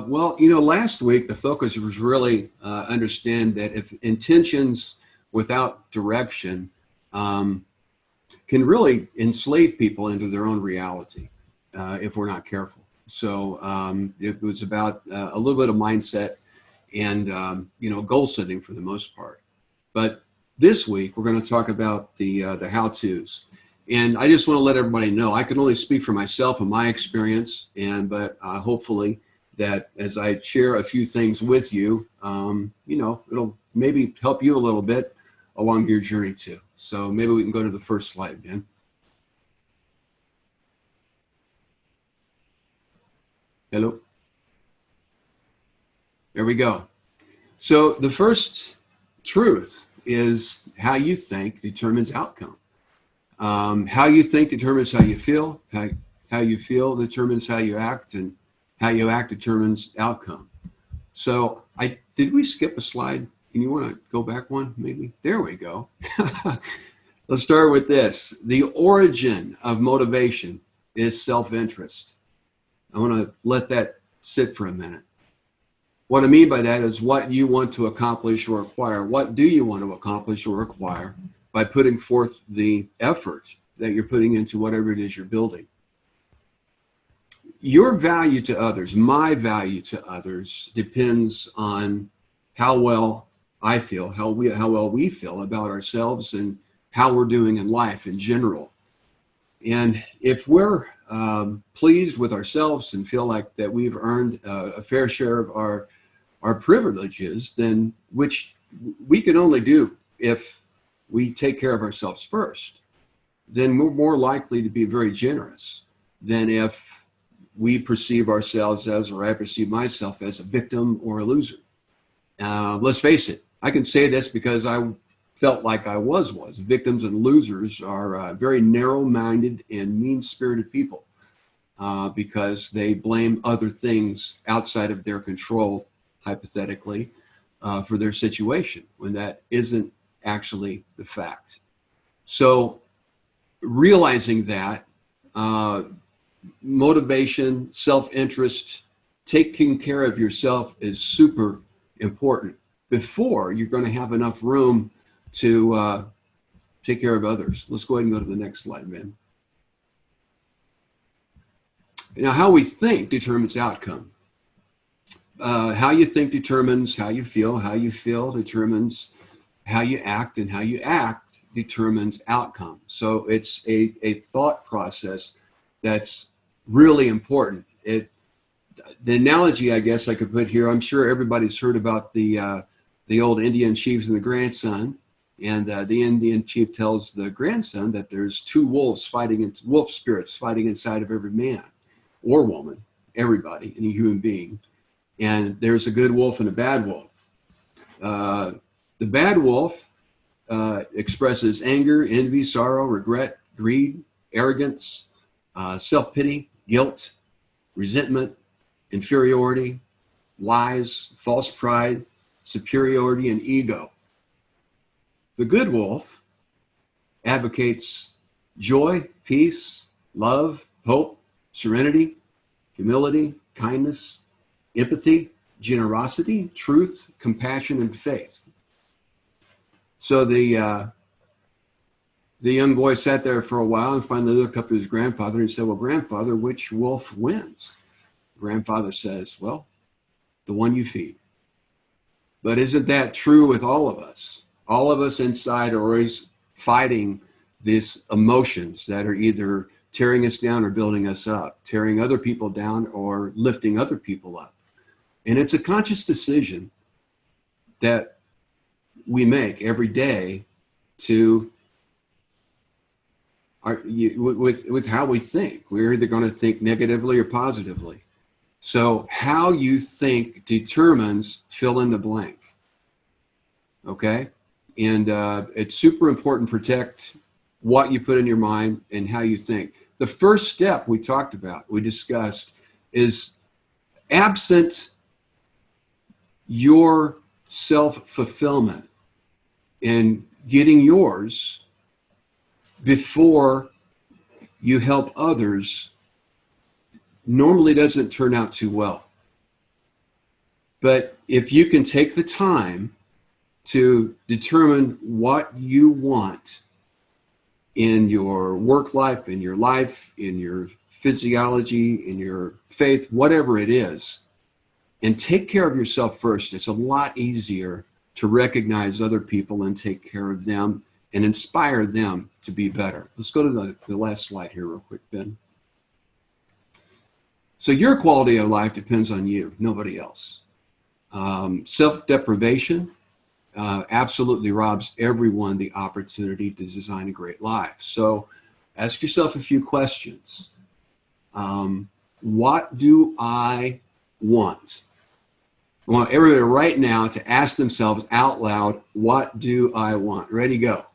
Well, last week the focus was really understand that if intentions without direction um, can really enslave people into their own reality if we're not careful. So it was about a little bit of mindset and goal setting for the most part. But this week we're going to talk about the how-tos. And I just want to let everybody know I can only speak for myself and my experience, but hopefully that as I share a few things with you, it'll maybe help you a little bit along your journey too. So maybe we can go to the first slide, Ben. Hello. There we go. So the first truth is how you think determines outcome. How you think determines how you feel. How you feel determines how you act, and how you act determines outcome. So did we skip a slide? And you want to go back one, maybe? There we go. Let's start with this. The origin of motivation is self-interest. I want to let that sit for a minute. What I mean by that is what you want to accomplish or acquire. What do you want to accomplish or acquire by putting forth the effort that you're putting into whatever it is you're building? Your value to others, my value to others, depends on how well I feel, how well we feel about ourselves and how we're doing in life in general. And if we're pleased with ourselves and feel like that we've earned a fair share of our privileges, then which we can only do if we take care of ourselves first, then we're more likely to be very generous than if we perceive ourselves as, or I perceive myself as, a victim or a loser. Let's face it, I can say this because I felt like I was. Victims and losers are very narrow-minded and mean-spirited people because they blame other things outside of their control, hypothetically, for their situation, when that isn't actually the fact. So realizing that, motivation, self-interest, taking care of yourself is super important before you're going to have enough room to take care of others. Let's go ahead and go to the next slide, man. Now, how we think determines outcome. How you think determines how you feel. How you feel determines how you act, and how you act determines outcome. So it's a thought process that's really important. The analogy I guess I could put here, I'm sure everybody's heard about the old Indian chiefs and the grandson, and the Indian chief tells the grandson that there's two wolf spirits fighting inside of every man or woman, everybody, any human being, and there's a good wolf and a bad wolf. The bad wolf expresses anger, envy, sorrow, regret, greed, arrogance, self-pity, guilt, resentment, inferiority, lies, false pride, superiority, and ego. The good wolf advocates joy, peace, love, hope, serenity, humility, kindness, empathy, generosity, truth, compassion, and faith. So the young boy sat there for a while and finally looked up to his grandfather and said, "Well, grandfather, which wolf wins?" Grandfather says, "Well, the one you feed." But isn't that true with all of us? All of us inside are always fighting these emotions that are either tearing us down or building us up, tearing other people down or lifting other people up. And it's a conscious decision that we make every day to with how we think. We're either going to think negatively or positively. So how you think determines fill in the blank. Okay? And it's super important to protect what you put in your mind and how you think. The first step we talked about, we discussed, is absent your self-fulfillment and getting yours before you help others normally doesn't turn out too well. But if you can take the time to determine what you want in your work life, in your physiology, in your faith, whatever it is, and take care of yourself first, it's a lot easier to recognize other people and take care of them and inspire them to be better. Let's go to the last slide here real quick, Ben. So your quality of life depends on you, nobody else. Self-deprivation absolutely robs everyone the opportunity to design a great life. So ask yourself a few questions. What do I want? I want everybody right now to ask themselves out loud, what do I want? Ready, go.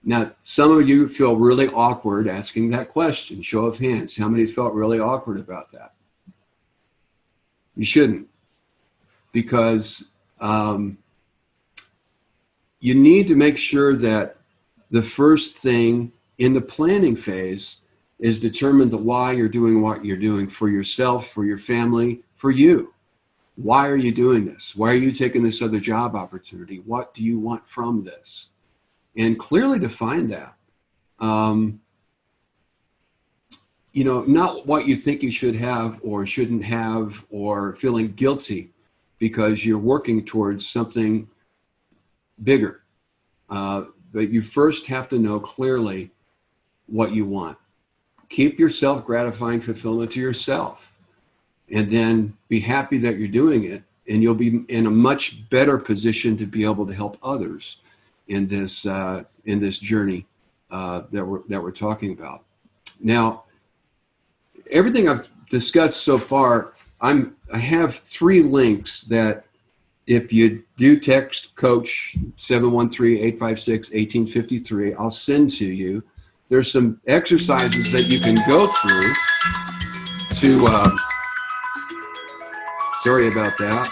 Now, some of you feel really awkward asking that question. Show of hands. How many felt really awkward about that? You shouldn't, because you need to make sure that the first thing in the planning phase is determine the why you're doing what you're doing for yourself, for your family, for you. Why are you doing this? Why are you taking this other job opportunity? What do you want from this? And clearly define that. Not what you think you should have or shouldn't have, or feeling guilty because you're working towards something bigger. But you first have to know clearly what you want. Keep your self-gratifying fulfillment to yourself, and then be happy that you're doing it, and you'll be in a much better position to be able to help others in this journey that we're talking about. Now, everything I've discussed so far, I have 3 links that if you do text Coach 713-856-1853, I'll send to you. There's some exercises that you can go through to, sorry about that.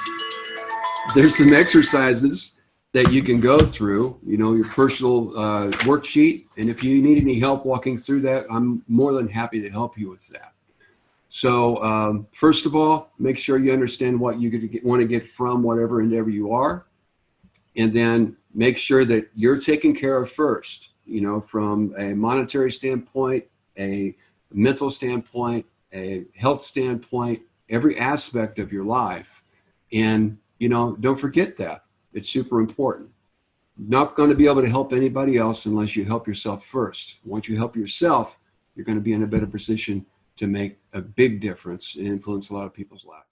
There's some exercises that you can go through, your personal worksheet. And if you need any help walking through that, I'm more than happy to help you with that. So first of all, make sure you understand what you want to get from whatever endeavor you are. And then make sure that you're taken care of first, from a monetary standpoint, a mental standpoint, a health standpoint, every aspect of your life. And, don't forget that. It's super important. Not going to be able to help anybody else unless you help yourself first. Once you help yourself, you're going to be in a better position to make a big difference and influence a lot of people's lives.